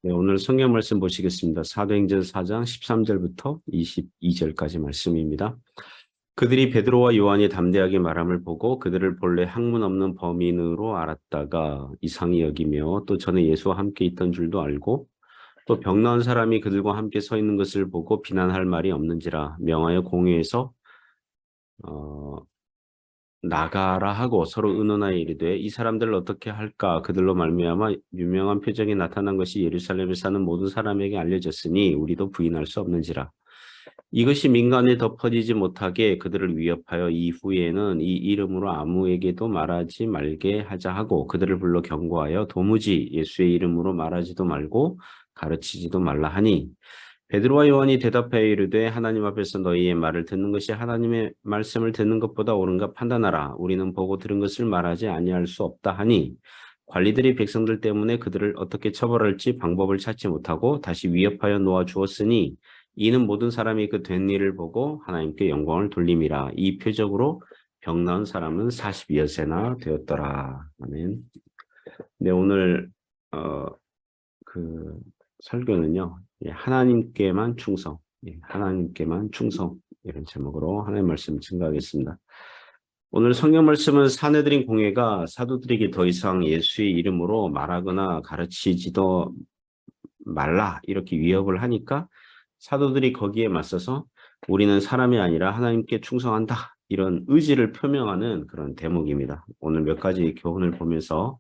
네, 오늘 성경 말씀 보시겠습니다. 사도행전 4장 13절부터 22절까지 말씀입니다. 그들이 베드로와 요한이 담대하게 말함을 보고 그들을 본래 학문 없는 범인으로 알았다가 이상히 여기며 또 전에 예수와 함께 있던 줄도 알고 또 병 나은 사람이 그들과 함께 서 있는 것을 보고 비난할 말이 없는지라 명하여 공회에서 나가라 하고 서로 의논하여 이르되 이 사람들을 어떻게 할까? 그들로 말미암아 유명한 표적이 나타난 것이 예루살렘에 사는 모든 사람에게 알려졌으니 우리도 부인할 수 없는지라. 이것이 민간에 더 퍼지지 못하게 그들을 위협하여 이후에는 이 이름으로 아무에게도 말하지 말게 하자 하고 그들을 불러 경고하여 도무지 예수의 이름으로 말하지도 말고 가르치지도 말라 하니 베드로와 요한이 대답하여 이르되 하나님 앞에서 너희의 말을 듣는 것이 하나님의 말씀을 듣는 것보다 옳은가 판단하라. 우리는 보고 들은 것을 말하지 아니할 수 없다 하니 관리들이 백성들 때문에 그들을 어떻게 처벌할지 방법을 찾지 못하고 다시 위협하여 놓아 주었으니 이는 모든 사람이 그 된 일을 보고 하나님께 영광을 돌림이라. 이 표적으로 병 나은 사람은 40여세나 되었더라. 아멘. 네, 오늘 설교는요. 하나님께만 충성, 하나님께만 충성 이런 제목으로 하나님의 말씀을 증거하겠습니다. 오늘 성경 말씀은 사내들인 공회가 사도들에게 더 이상 예수의 이름으로 말하거나 가르치지도 말라 이렇게 위협을 하니까 사도들이 거기에 맞서서 우리는 사람이 아니라 하나님께 충성한다 이런 의지를 표명하는 그런 대목입니다. 오늘 몇 가지 교훈을 보면서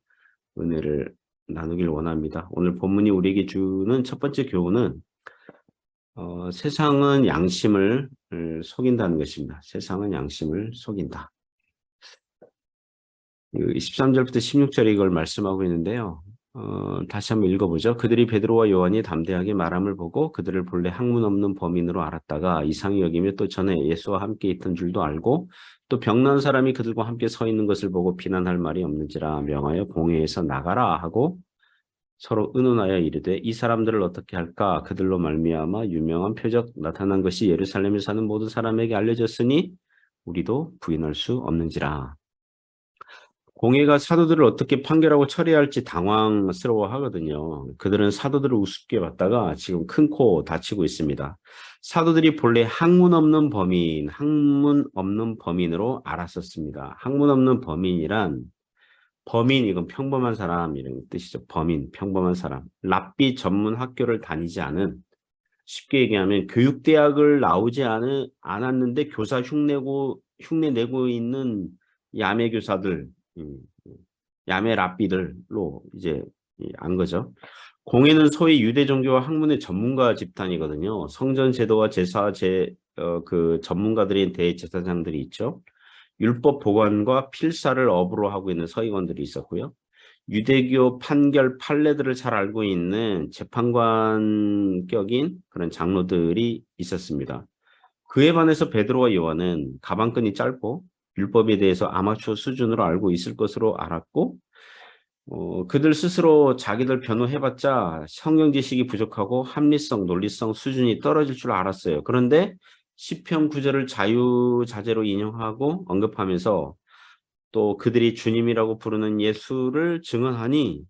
은혜를 나누길 원합니다. 오늘 본문이 우리에게 주는 첫 번째 교훈은 세상은 양심을 속인다는 것입니다. 세상은 양심을 속인다. 13절부터 16절에 이걸 말씀하고 있는데요. 다시 한번 읽어보죠. 그들이 베드로와 요한이 담대하게 말함을 보고 그들을 본래 학문 없는 범인으로 알았다가 이상히 여기며 또 전에 예수와 함께 있던 줄도 알고 또 병난 사람이 그들과 함께 서 있는 것을 보고 비난할 말이 없는지라 명하여 공회에서 나가라 하고 서로 의논하여 이르되 이 사람들을 어떻게 할까? 그들로 말미암아 유명한 표적 나타난 것이 예루살렘에 사는 모든 사람에게 알려졌으니 우리도 부인할 수 없는지라. 공회가 사도들을 어떻게 판결하고 처리할지 당황스러워 하거든요. 그들은 사도들을 우습게 봤다가 지금 큰 코 다치고 있습니다. 사도들이 본래 학문 없는 범인으로 알았었습니다. 학문 없는 범인이란 범인 이건 평범한 사람 이런 뜻이죠. 범인 평범한 사람. 랍비 전문 학교를 다니지 않은 쉽게 얘기하면 교육대학을 나오지 않았는데 교사 흉내 내고 있는 야매 교사들, 야매 랍비들로 이제 안 거죠. 공회는 소위 유대 종교와 학문의 전문가 집단이거든요. 성전 제도와 그 전문가들인 대제사장들이 있죠. 율법 보관과 필사를 업으로 하고 있는 서기관들이 있었고요. 유대교 판결 판례들을 잘 알고 있는 재판관격인 그런 장로들이 있었습니다. 그에 반해서 베드로와 요한은 가방끈이 짧고 율법에 대해서 아마추어 수준으로 알고 있을 것으로 알았고 그들 스스로 자기들 변호해봤자 성경 지식이 부족하고 합리성, 논리성 수준이 떨어질 줄 알았어요. 그런데 시편 9절을 자유자재로 인용하고 언급하면서 또 그들이 주님이라고 부르는 예수를 증언하니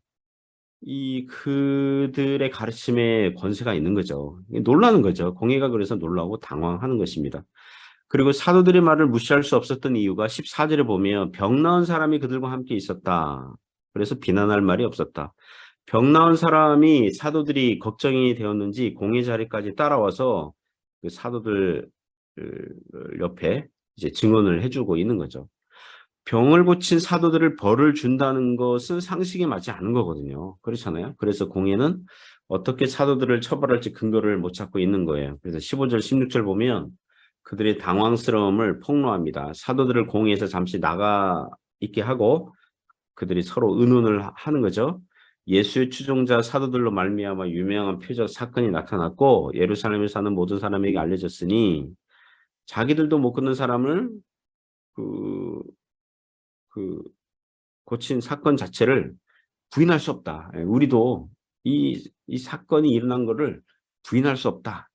그들의 가르침에 권세가 있는 거죠. 놀라는 거죠. 공회가 그래서 놀라고 당황하는 것입니다. 그리고 사도들의 말을 무시할 수 없었던 이유가 14절에 보면 병 나은 사람이 그들과 함께 있었다. 그래서 비난할 말이 없었다. 병 나은 사람이 사도들이 걱정이 되었는지 공회 자리까지 따라와서 그 사도들 옆에 이제 증언을 해주고 있는 거죠. 병을 고친 사도들을 벌을 준다는 것은 상식에 맞지 않은 거거든요. 그렇잖아요. 그래서 공회는 어떻게 사도들을 처벌할지 근거를 못 찾고 있는 거예요. 그래서 15절, 16절 보면 그들의 당황스러움을 폭로합니다. 사도들을 공회에서 잠시 나가 있게 하고 그들이 서로 의논을 하는 거죠. 예수의 추종자 사도들로 말미암아 유명한 표적 사건이 나타났고 예루살렘에 사는 모든 사람에게 알려졌으니 자기들도 못 끊는 사람을 고친 사건 자체를 부인할 수 없다. 우리도 이 사건이 일어난 것을 부인할 수 없다.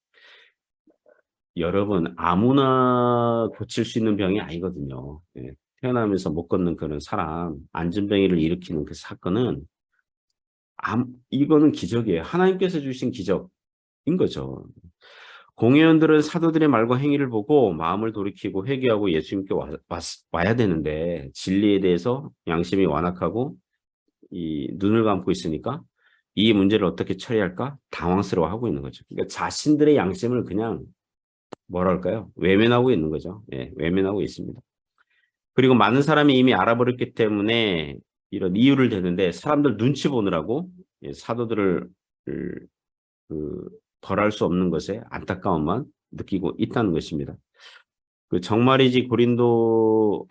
여러분 아무나 고칠 수 있는 병이 아니거든요. 태어나면서 못 걷는 그런 사람 안전병이를 일으키는 그 사건은 이거는 기적이에요. 하나님께서 주신 기적인 거죠. 공회원들은 사도들의 말과 행위를 보고 마음을 돌이키고 회개하고 예수님께 와야 되는데 진리에 대해서 양심이 완악하고 이 눈을 감고 있으니까 이 문제를 어떻게 처리할까 당황스러워하고 있는 거죠. 그러니까 자신들의 양심을 그냥 뭐랄까요? 외면하고 있는 거죠. 예, 외면하고 있습니다. 그리고 많은 사람이 이미 알아버렸기 때문에 이런 이유를 대는데 사람들 눈치 보느라고 사도들을 벌할 수 없는 것에 안타까움만 느끼고 있다는 것입니다. 그 정말이지 고린도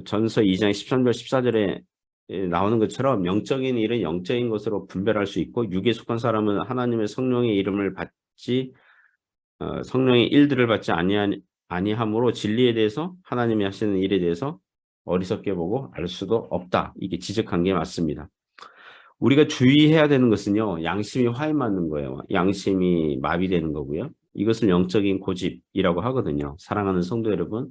전서 2장 13절 14절에 나오는 것처럼 영적인 일은 영적인 것으로 분별할 수 있고 육에 속한 사람은 하나님의 성령의 이름을 받지 성령의 일들을 받지 아니함으로 진리에 대해서 하나님이 하시는 일에 대해서 어리석게 보고 알 수도 없다. 이게 지적한 게 맞습니다. 우리가 주의해야 되는 것은요. 양심이 화에 맞는 거예요. 양심이 마비되는 거고요. 이것을 영적인 고집이라고 하거든요. 사랑하는 성도 여러분,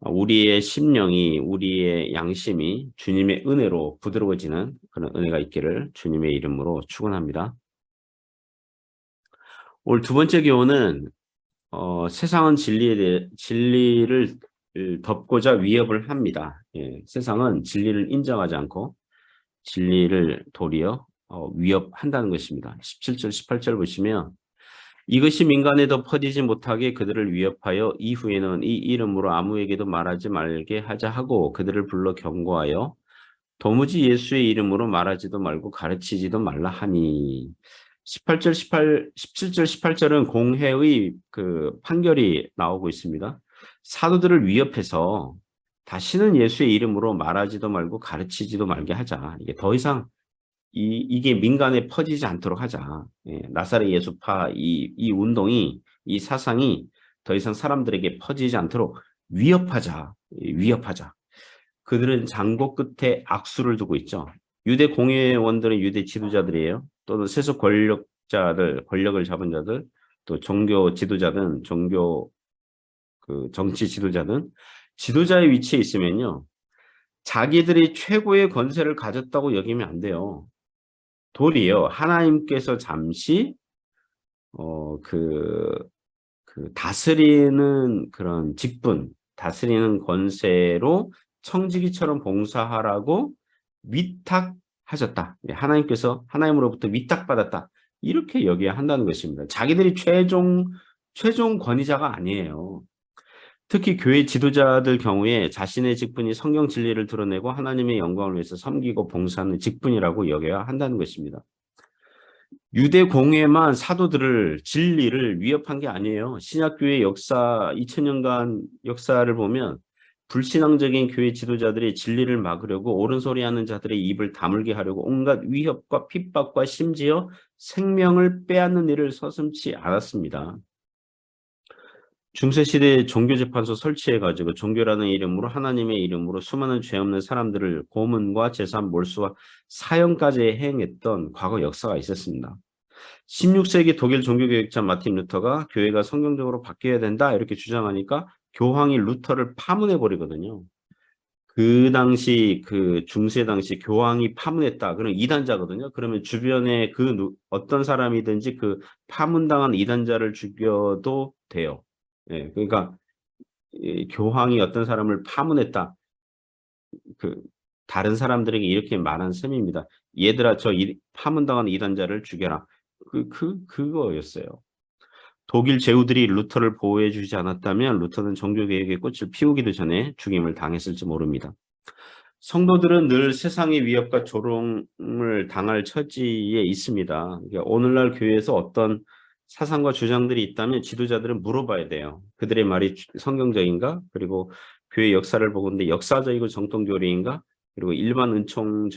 우리의 심령이 우리의 양심이 주님의 은혜로 부드러워지는 그런 은혜가 있기를 주님의 이름으로 축원합니다. 오늘 두 번째 교훈은 세상은 진리를 덮고자 위협을 합니다. 예, 세상은 진리를 인정하지 않고 진리를 도리어 위협한다는 것입니다. 17절, 18절 보시면 이것이 민간에 더 퍼지지 못하게 그들을 위협하여 이후에는 이 이름으로 아무에게도 말하지 말게 하자 하고 그들을 불러 경고하여 도무지 예수의 이름으로 말하지도 말고 가르치지도 말라 하니 17절, 18절은 공회의 그 판결이 나오고 있습니다. 사도들을 위협해서 다시는 예수의 이름으로 말하지도 말고 가르치지도 말게 하자. 이게 더 이상 이게 민간에 퍼지지 않도록 하자. 예, 나사렛 예수파 이 운동이 이 사상이 더 이상 사람들에게 퍼지지 않도록 위협하자. 위협하자. 그들은 장고 끝에 악수를 두고 있죠. 유대 공회원들은 유대 지도자들이에요. 또는 세속 권력자들, 권력을 잡은 자들, 또 종교 지도자든 종교 정치 지도자든 지도자의 위치에 있으면요. 자기들이 최고의 권세를 가졌다고 여기면 안 돼요. 도리어 하나님께서 잠시 다스리는 그런 직분, 다스리는 권세로 청지기처럼 봉사하라고 위탁하셨다. 하나님께서 하나님으로부터 위탁받았다. 이렇게 여겨야 한다는 것입니다. 자기들이 최종 권위자가 아니에요. 특히 교회 지도자들 경우에 자신의 직분이 성경 진리를 드러내고 하나님의 영광을 위해서 섬기고 봉사하는 직분이라고 여겨야 한다는 것입니다. 유대 공회만 사도들을 진리를 위협한 게 아니에요. 신약교회 역사 2000년간 역사를 보면 불신앙적인 교회 지도자들이 진리를 막으려고 옳은 소리 하는 자들의 입을 다물게 하려고 온갖 위협과 핍박과 심지어 생명을 빼앗는 일을 서슴지 않았습니다. 중세시대에 종교재판소 설치해가지고 종교라는 이름으로 하나님의 이름으로 수많은 죄 없는 사람들을 고문과 재산 몰수와 사형까지 행했던 과거 역사가 있었습니다. 16세기 독일 종교개혁자 마틴 루터가 교회가 성경적으로 바뀌어야 된다 이렇게 주장하니까 교황이 루터를 파문해버리거든요. 그 당시 그 중세 당시 교황이 파문했다. 그럼 이단자거든요. 그러면 주변에 어떤 사람이든지 그 파문당한 이단자를 죽여도 돼요. 예, 그러니까 교황이 어떤 사람을 파문했다. 그 다른 사람들에게 이렇게 말한 셈입니다. 얘들아, 파문당한 이단자를 죽여라. 그거였어요. 독일 제후들이 루터를 보호해 주지 않았다면 루터는 종교개혁의 꽃을 피우기도 전에 죽임을 당했을지 모릅니다. 성도들은 늘 세상의 위협과 조롱을 당할 처지에 있습니다. 그러니까 오늘날 교회에서 어떤 사상과 주장들이 있다면 지도자들은 물어봐야 돼요. 그들의 말이 성경적인가? 그리고 교회 역사를 보건대 역사적이고 정통교리인가? 그리고 일반 은총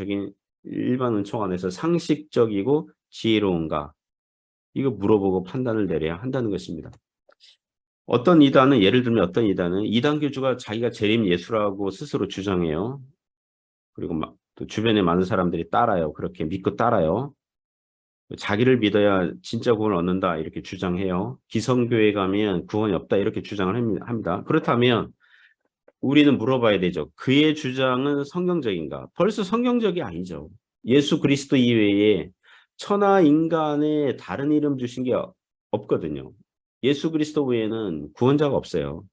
안에서 상식적이고 지혜로운가? 이거 물어보고 판단을 내려야 한다는 것입니다. 예를 들면 어떤 이단은 이단 교주가 자기가 재림 예수라고 스스로 주장해요. 그리고 또 주변에 많은 사람들이 따라요. 그렇게 믿고 따라요. 자기를 믿어야 진짜 구원을 얻는다 이렇게 주장해요. 기성교회 가면 구원이 없다 이렇게 주장을 합니다. 그렇다면 우리는 물어봐야 되죠. 그의 주장은 성경적인가? 벌써 성경적이 아니죠. 예수 그리스도 이외에 천하 인간에 다른 이름 주신 게 없거든요. 예수 그리스도 외에는 구원자가 없어요.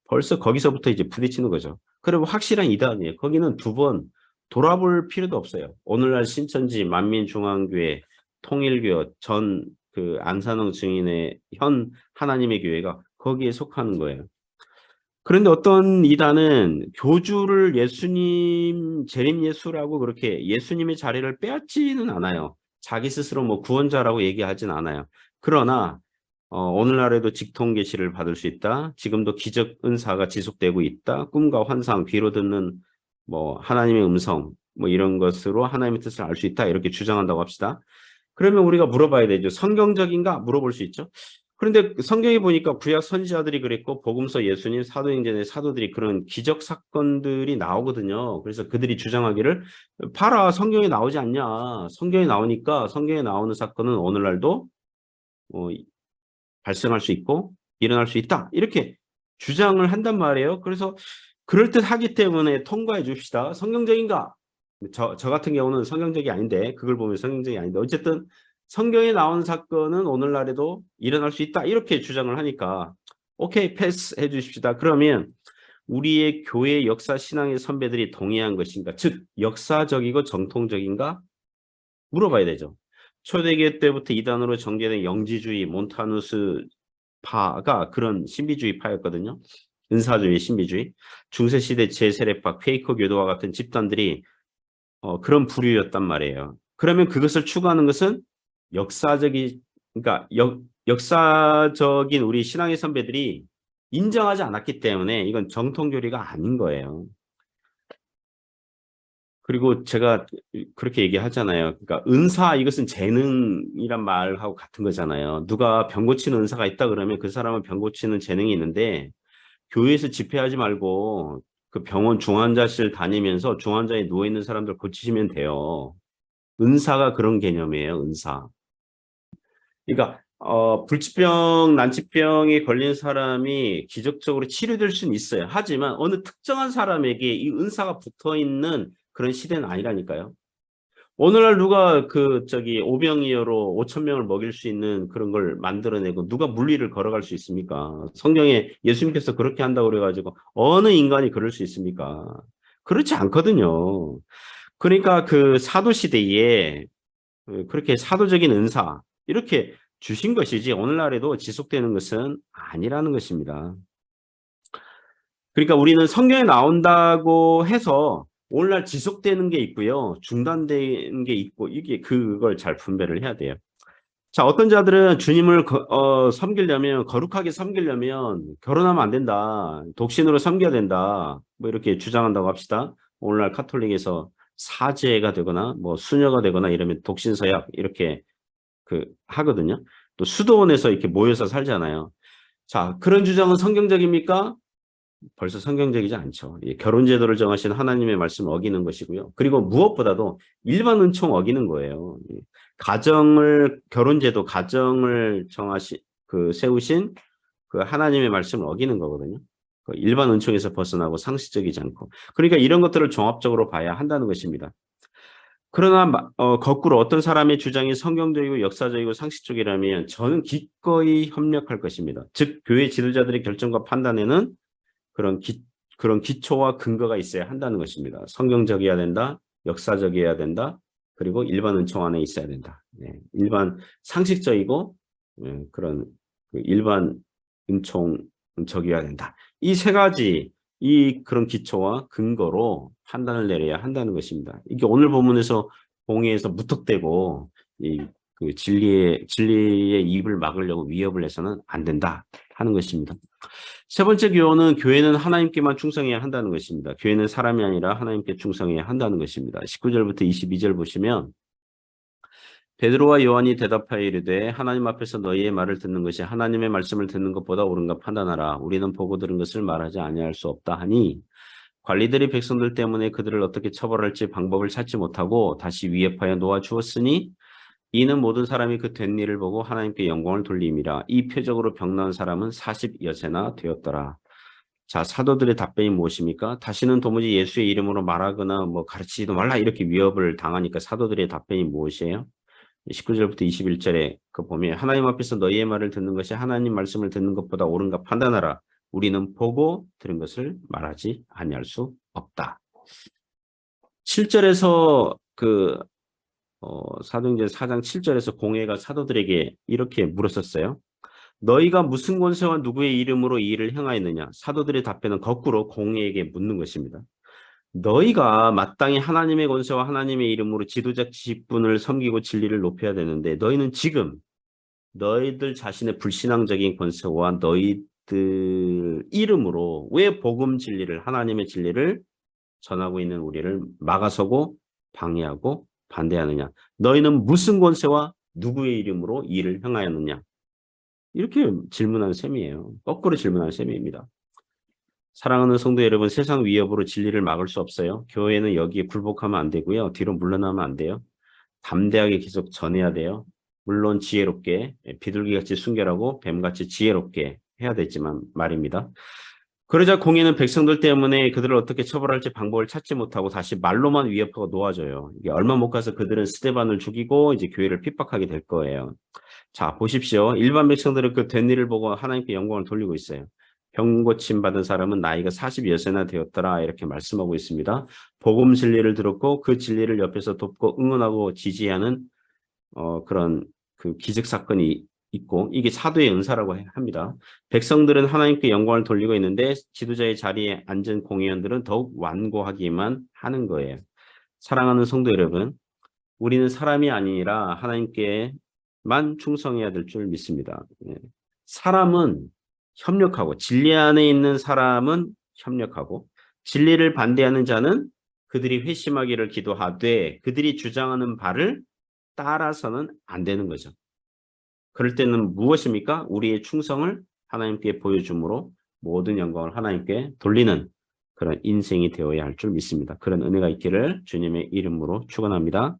벌써 거기서부터 이제 부딪히는 거죠. 그리고 확실한 이단이에요. 거기는 두 번 돌아볼 필요도 없어요. 오늘날 신천지 만민중앙교회 통일교 전 그 안산홍 증인의 현 하나님의 교회가 거기에 속하는 거예요. 그런데 어떤 이단은 교주를 예수님 재림 예수라고 그렇게 예수님의 자리를 빼앗지는 않아요. 자기 스스로 뭐 구원자라고 얘기하진 않아요. 그러나 오늘날에도 직통 계시를 받을 수 있다. 지금도 기적 은사가 지속되고 있다. 꿈과 환상, 귀로 듣는 뭐 하나님의 음성 뭐 이런 것으로 하나님의 뜻을 알 수 있다. 이렇게 주장한다고 합시다. 그러면 우리가 물어봐야 되죠. 성경적인가? 물어볼 수 있죠. 그런데 성경에 보니까 구약 선지자들이 그랬고 복음서 예수님 사도행전의 사도들이 그런 기적 사건들이 나오거든요. 그래서 그들이 주장하기를 봐라 성경에 나오지 않냐. 성경에 나오니까 성경에 나오는 사건은 오늘날도 발생할 수 있고 일어날 수 있다. 이렇게 주장을 한단 말이에요. 그래서 그럴듯하기 때문에 통과해 줍시다. 성경적인가? 저 같은 경우는 성경적이 아닌데 그걸 보면 성경적이 아닌데 어쨌든 성경에 나온 사건은 오늘날에도 일어날 수 있다. 이렇게 주장을 하니까 오케이 패스해 주십시다. 그러면 우리의 교회 역사 신앙의 선배들이 동의한 것인가? 즉 역사적이고 정통적인가? 물어봐야 되죠. 초대교회 때부터 이단으로 정제된 영지주의 몬타누스 파가 그런 신비주의 파였거든요. 은사주의, 신비주의. 중세시대 제세례파, 퀘이커 교도와 같은 집단들이 그런 부류였단 말이에요. 그러면 그것을 추구하는 것은 역사적인, 그러니까 역사적인 우리 신앙의 선배들이 인정하지 않았기 때문에 이건 정통교리가 아닌 거예요. 그리고 제가 그렇게 얘기하잖아요. 그러니까 은사 이것은 재능이란 말하고 같은 거잖아요. 누가 병 고치는 은사가 있다 그러면 그 사람은 병 고치는 재능이 있는데 교회에서 집회하지 말고 그 병원 중환자실 다니면서 중환자에 누워 있는 사람들 고치시면 돼요. 은사가 그런 개념이에요. 은사. 그러니까 불치병, 난치병에 걸린 사람이 기적적으로 치료될 수는 있어요. 하지만 어느 특정한 사람에게 이 은사가 붙어 있는 그런 시대는 아니라니까요. 오늘날 누가 오병이어로 5천 명을 먹일 수 있는 그런 걸 만들어내고 누가 물리를 걸어갈 수 있습니까? 성경에 예수님께서 그렇게 한다고 그래가지고 어느 인간이 그럴 수 있습니까? 그렇지 않거든요. 그러니까 그 사도 시대에 그렇게 사도적인 은사 이렇게 주신 것이지 오늘날에도 지속되는 것은 아니라는 것입니다. 그러니까 우리는 성경에 나온다고 해서 오늘날 지속되는 게 있고요. 중단되는 게 있고 이게 그걸 잘 분별을 해야 돼요. 자, 어떤 자들은 주님을 섬기려면 거룩하게 섬기려면 결혼하면 안 된다. 독신으로 섬겨야 된다. 뭐 이렇게 주장한다고 합시다. 오늘날 카톨릭에서 사제가 되거나 뭐 수녀가 되거나 이러면 독신서약 이렇게 하거든요. 또 수도원에서 이렇게 모여서 살잖아요. 자, 그런 주장은 성경적입니까? 벌써 성경적이지 않죠. 결혼 제도를 정하신 하나님의 말씀을 어기는 것이고요. 그리고 무엇보다도 일반 은총 어기는 거예요. 결혼 제도, 가정을 세우신 그 하나님의 말씀을 어기는 거거든요. 일반 은총에서 벗어나고 상식적이지 않고. 그러니까 이런 것들을 종합적으로 봐야 한다는 것입니다. 그러나 거꾸로 어떤 사람의 주장이 성경적이고 역사적이고 상식적이라면 저는 기꺼이 협력할 것입니다. 즉 교회 지도자들의 결정과 판단에는 그런 기초와 근거가 있어야 한다는 것입니다. 성경적이어야 된다, 역사적이어야 된다, 그리고 일반 은총 안에 있어야 된다. 네, 일반 상식적이고 그런 일반 은총적이어야 된다. 이 세 가지 그런 기초와 근거로 판단을 내려야 한다는 것입니다. 이게 오늘 본문에서 공회에서 무턱대고 진리의 입을 막으려고 위협을 해서는 안 된다 하는 것입니다. 세 번째 교훈은 교회는 하나님께만 충성해야 한다는 것입니다. 교회는 사람이 아니라 하나님께 충성해야 한다는 것입니다. 19절부터 22절 보시면 베드로와 요한이 대답하여 이르되 하나님 앞에서 너희의 말을 듣는 것이 하나님의 말씀을 듣는 것보다 옳은가 판단하라. 우리는 보고 들은 것을 말하지 아니할 수 없다 하니 관리들이 백성들 때문에 그들을 어떻게 처벌할지 방법을 찾지 못하고 다시 위협하여 놓아주었으니 이는 모든 사람이 그 된 일을 보고 하나님께 영광을 돌림이라. 이 표적으로 병나은 사람은 40여세나 되었더라. 자, 사도들의 답변이 무엇입니까? 다시는 도무지 예수의 이름으로 말하거나 뭐 가르치지도 말라 이렇게 위협을 당하니까 사도들의 답변이 무엇이에요? 19절부터 21절에 그 보면 하나님 앞에서 너희의 말을 듣는 것이 하나님 말씀을 듣는 것보다 옳은가 판단하라. 우리는 보고 들은 것을 말하지 아니할 수 없다. 7절에서 사도행전 4장 7절에서 공회가 사도들에게 이렇게 물었었어요. 너희가 무슨 권세와 누구의 이름으로 이 일을 행하였느냐? 사도들의 답변은 거꾸로 공회에게 묻는 것입니다. 너희가 마땅히 하나님의 권세와 하나님의 이름으로 지도자 직분을 섬기고 진리를 높여야 되는데 너희는 지금 너희들 자신의 불신앙적인 권세와 너희들 이름으로 왜 복음 진리를 하나님의 진리를 전하고 있는 우리를 막아서고 방해하고 반대하느냐? 너희는 무슨 권세와 누구의 이름으로 이 일을 행하였느냐? 이렇게 질문한 셈이에요. 거꾸로 질문한 셈입니다. 사랑하는 성도 여러분, 세상 위협으로 진리를 막을 수 없어요. 교회는 여기에 굴복하면 안 되고요. 뒤로 물러나면 안 돼요. 담대하게 계속 전해야 돼요. 물론 지혜롭게, 비둘기같이 순결하고 뱀같이 지혜롭게 해야 되지만 말입니다. 그러자 공예는 백성들 때문에 그들을 어떻게 처벌할지 방법을 찾지 못하고 다시 말로만 위협하고 놓아줘요. 이게 얼마 못 가서 그들은 스데반을 죽이고 이제 교회를 핍박하게 될 거예요. 자, 보십시오. 일반 백성들은 그 된 일을 보고 하나님께 영광을 돌리고 있어요. 병 고침 받은 사람은 나이가 40여세나 되었더라 이렇게 말씀하고 있습니다. 복음 진리를 들었고 그 진리를 옆에서 돕고 응원하고 지지하는 그런 그 기적 사건이 있고 이게 사도의 은사라고 합니다. 백성들은 하나님께 영광을 돌리고 있는데 지도자의 자리에 앉은 공회원들은 더욱 완고하기만 하는 거예요. 사랑하는 성도 여러분, 우리는 사람이 아니라 하나님께만 충성해야 될 줄 믿습니다. 사람은 협력하고 진리 안에 있는 사람은 협력하고 진리를 반대하는 자는 그들이 회심하기를 기도하되 그들이 주장하는 바를 따라서는 안 되는 거죠. 그럴 때는 무엇입니까? 우리의 충성을 하나님께 보여줌으로 모든 영광을 하나님께 돌리는 그런 인생이 되어야 할 줄 믿습니다. 그런 은혜가 있기를 주님의 이름으로 축원합니다.